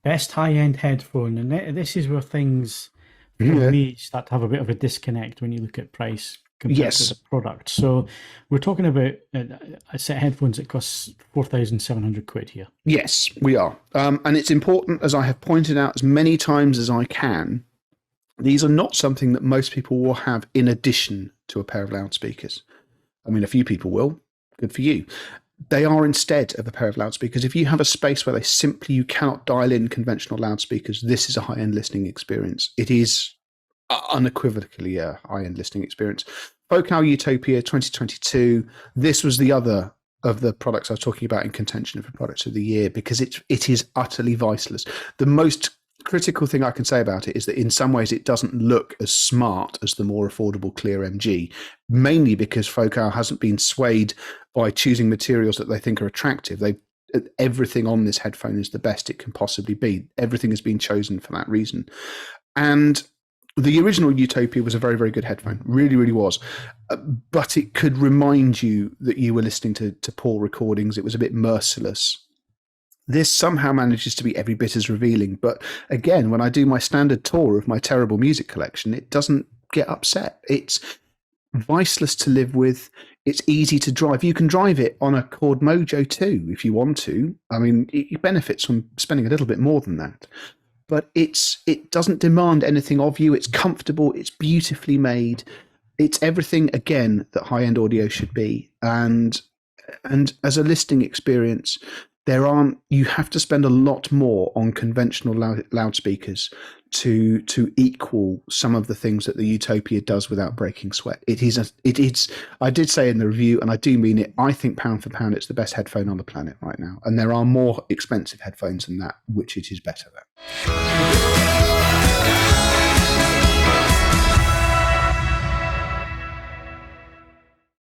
Best high-end headphone, and this is where things, for Yeah. me, start to have a bit of a disconnect when you look at price compared to the Yes. product. So we're talking about a set of headphones that costs 4,700 quid here. Yes, we are. And it's important, as I have pointed out as many times as I can, these are not something that most people will have in addition to a pair of loudspeakers. I mean, a few people will. Good for you. They are instead of a pair of loudspeakers. If you have a space where you cannot dial in conventional loudspeakers, this is a high-end listening experience. It is unequivocally a high-end listening experience. Focal Utopia 2022. This was the other of the products I was talking about in contention for products of the year, because it is utterly voiceless. The most critical thing I can say about it is that in some ways it doesn't look as smart as the more affordable Clear MG, mainly because Focal hasn't been swayed by choosing materials that they think are attractive. Everything on this headphone is the best it can possibly be. Everything has been chosen for that reason. And the original Utopia was a very, very good headphone, really, really was. But it could remind you that you were listening to poor recordings. It was a bit merciless. This somehow manages to be every bit as revealing. But again, when I do my standard tour of my terrible music collection, it doesn't get upset. It's voiceless to live with. It's easy to drive. You can drive it on a Chord Mojo too, if you want to. I mean, it benefits from spending a little bit more than that. But it doesn't demand anything of you. It's comfortable. It's beautifully made. It's everything, again, that high-end audio should be. And as a listening experience, you have to spend a lot more on conventional loudspeakers to equal some of the things that the Utopia does without breaking sweat. I did say in the review, and I do mean it, I think pound for pound it's the best headphone on the planet right now. And there are more expensive headphones than that, which it is better than.